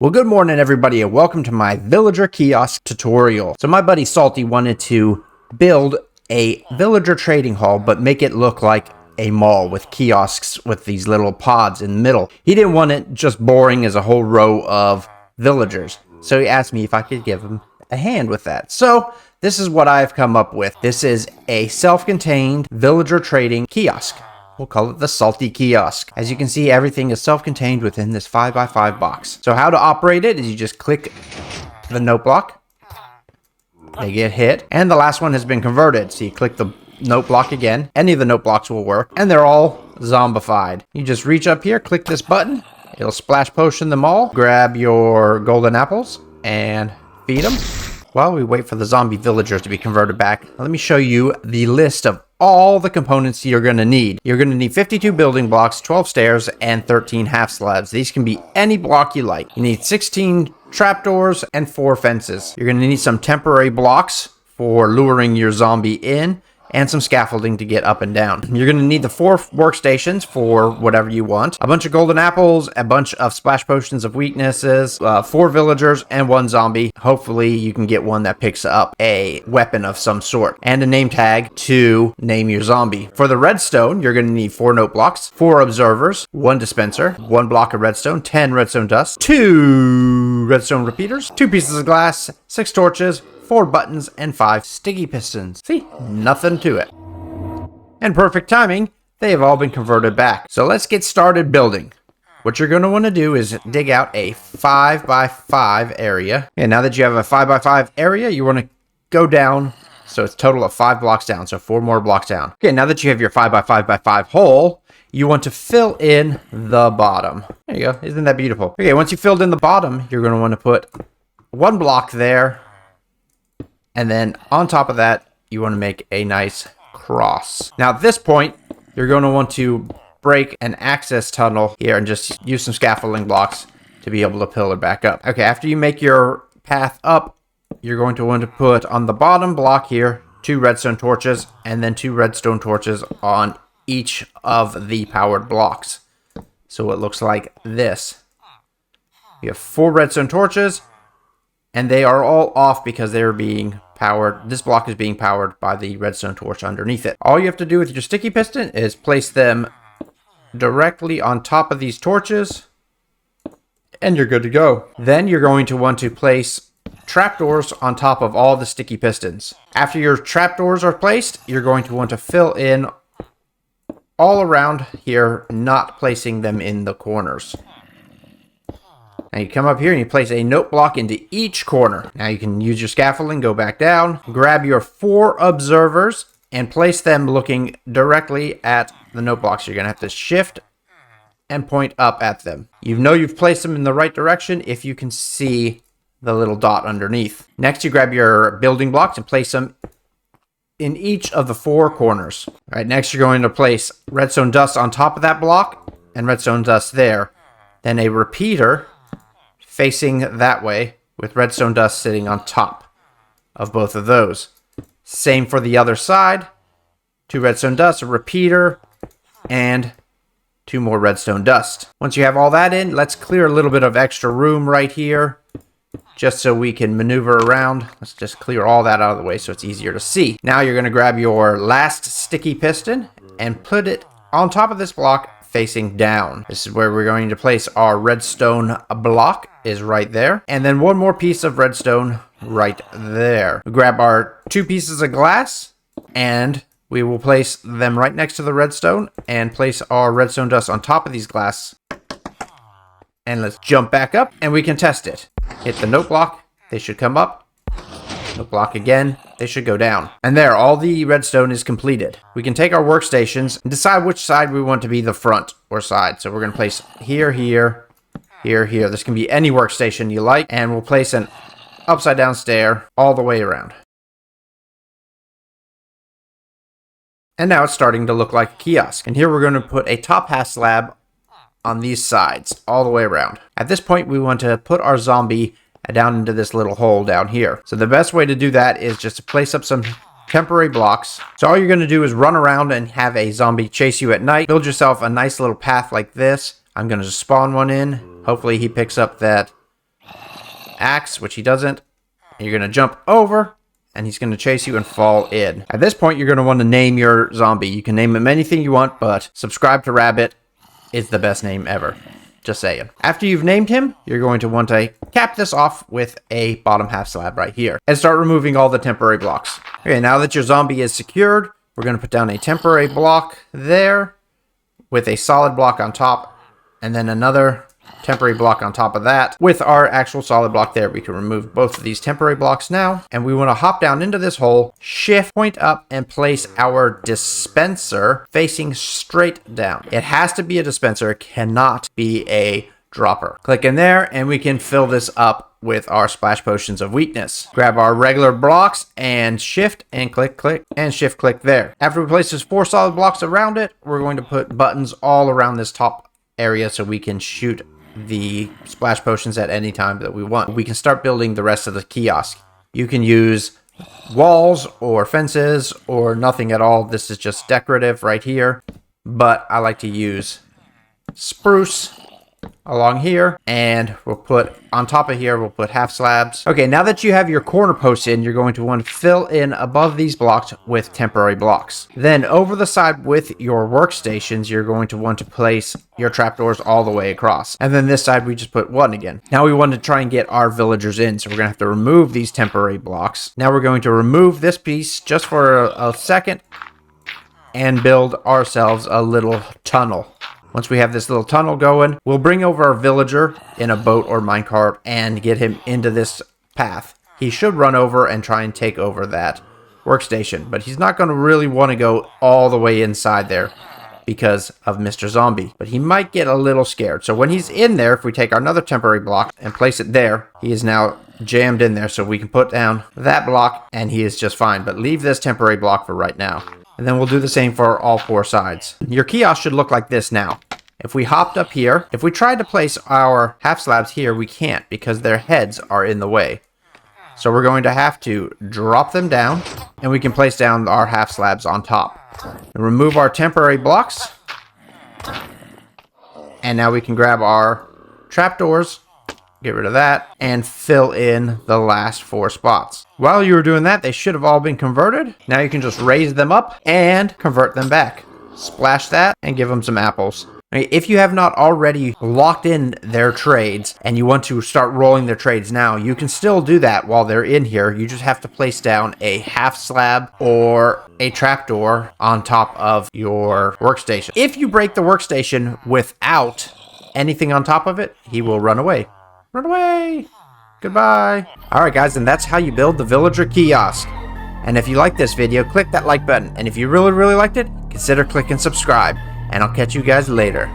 Well, good morning, everybody, and welcome to my villager kiosk tutorial. So my buddy Salty wanted to build a villager trading hall, but make it look like a mall with kiosks with these little pods in the middle. He didn't want it just boring as a whole row of villagers. So he asked me if I could give him a hand with that. So this is what I've come up with. This is a self-contained villager trading kiosk. We'll call it the Salty Kiosk. As you can see, everything is self-contained within this 5x5 box. So how to operate it is you just click the note block. They get hit. And the last one has been converted. So you click the note block again. Any of the note blocks will work. And they're all zombified. You just reach up here, click this button. It'll splash potion them all. Grab your golden apples and feed them. While we wait for the zombie villagers to be converted back, let me show you the list of all the components you're going to need. You're going to need 52 building blocks, 12 stairs, and 13 half slabs. These can be any block you like. You need 16 trapdoors and 4 fences. You're going to need some temporary blocks for luring your zombie in, and some scaffolding to get up and down. You're going to need the 4 workstations for whatever you want, a bunch of golden apples, a bunch of splash potions of weaknesses, 4 villagers, and 1 zombie. Hopefully you can get one that picks up a weapon of some sort, and a name tag to name your zombie. For the redstone, you're going to need 4 note blocks, 4 observers, 1 dispenser, 1 block of redstone, 10 redstone dust, 2 redstone repeaters, 2 pieces of glass, 6 torches, 4 buttons, and 5 sticky pistons. See? Nothing to it. And perfect timing, they have all been converted back. So let's get started building. What you're going to want to do is dig out a 5x5 area. And now that you have a 5x5 area, you want to go down. So it's a total of 5 blocks down. So 4 more blocks down. Okay, now that you have your 5x5x5 hole, you want to fill in the bottom. There you go. Isn't that beautiful? Okay, once you filled in the bottom, you're going to want to put 1 block there. And then on top of that, you want to make a nice cross. Now at this point, you're going to want to break an access tunnel here and just use some scaffolding blocks to be able to pillar back up. Okay, after you make your path up, you're going to want to put on the bottom block here 2 redstone torches and then 2 redstone torches on each of the powered blocks. So it looks like this. You have 4 redstone torches, and they are all off because they're being powered. This block is being powered by the redstone torch underneath it. All you have to do with your sticky piston is place them directly on top of these torches, and you're good to go. Then you're going to want to place trapdoors on top of all the sticky pistons. After your trapdoors are placed, you're going to want to fill in all around here, not placing them in the corners. Now you come up here and you place a note block into each corner. Now you can use your scaffolding, go back down, grab your 4 observers, and place them looking directly at the note blocks. You're going to have to shift and point up at them. You know you've placed them in the right direction if you can see the little dot underneath. Next, you grab your building blocks and place them in each of the 4 corners. All right, next you're going to place redstone dust on top of that block and redstone dust there. Then a repeater facing that way with redstone dust sitting on top of both of those. Same for the other side. 2 redstone dust, a repeater, and 2 more redstone dust. Once you have all that in, let's clear a little bit of extra room right here just so we can maneuver around. Let's just clear all that out of the way so it's easier to see. Now you're going to grab your last sticky piston and put it on top of this block facing down. This is where we're going to place our redstone block, is right there. And then 1 more piece of redstone right there. We grab our 2 pieces of glass and we will place them right next to the redstone and place our redstone dust on top of these glass. And let's jump back up and we can test it. Hit the note block, they should come up. Note block again, they should go down. And there, all the redstone is completed. We can take our workstations and decide which side we want to be the front or side. So we're going to place here, here, here, here. This can be any workstation you like. And we'll place an upside down stair all the way around. And now it's starting to look like a kiosk. And here we're going to put a top half slab on these sides all the way around. At this point, we want to put our zombie down into this little hole down here. So the best way to do that is just to place up some temporary blocks. So all you're going to do is run around and have a zombie chase you at night. Build yourself a nice little path like this. I'm going to just spawn one in. Hopefully he picks up that axe, which he doesn't. You're going to jump over, and he's going to chase you and fall in. At this point, you're going to want to name your zombie. You can name him anything you want, but subscribe to Rabbit is the best name ever. Just saying. After you've named him, you're going to want to cap this off with a bottom half slab right here and start removing all the temporary blocks. Okay, now that your zombie is secured, we're going to put down a temporary block there with a solid block on top, and then another temporary block on top of that with our actual solid block there. We can remove both of these temporary blocks now, and we want to hop down into this hole, shift, point up, and place our dispenser facing straight down. It has to be a dispenser. It cannot be a dropper. Click in there, and we can fill this up with our splash potions of weakness. Grab our regular blocks and shift and click, and shift click there. After we place those 4 solid blocks around it, we're going to put buttons all around this top area so we can shoot the splash potions at any time that we want. We can start building the rest of the kiosk. You can use walls or fences or nothing at all. This is just decorative right here, but I like to use spruce along here, and we'll put on top of here, we'll put half slabs. Okay, now that you have your corner posts in, you're going to want to fill in above these blocks with temporary blocks. Then over the side with your workstations, you're going to want to place your trapdoors all the way across. And then this side, we just put 1 again. Now we want to try and get our villagers in, so we're going to have to remove these temporary blocks. Now we're going to remove this piece just for a second and build ourselves a little tunnel. Once we have this little tunnel going, we'll bring over our villager in a boat or minecart and get him into this path. He should run over and try and take over that workstation, but he's not going to really want to go all the way inside there because of Mr. Zombie. But he might get a little scared. So when he's in there, if we take another temporary block and place it there, he is now jammed in there, so we can put down that block and he is just fine. But leave this temporary block for right now. And then we'll do the same for all 4 sides. Your kiosk should look like this now. If we hopped up here, if we tried to place our half slabs here, we can't because their heads are in the way. So we're going to have to drop them down, and we can place down our half slabs on top. And remove our temporary blocks. And now we can grab our trapdoors, get rid of that, and fill in the last 4 spots. While you were doing that, they should have all been converted. Now you can just raise them up and convert them back. Splash that and give them some apples. If you have not already locked in their trades and you want to start rolling their trades now, you can still do that while they're in here. You just have to place down a half slab or a trapdoor on top of your workstation. If you break the workstation without anything on top of it, he will run away. Run away! Goodbye! Alright guys, and that's how you build the villager kiosk. And if you like this video, click that like button. And if you really liked it, consider clicking subscribe. And I'll catch you guys later.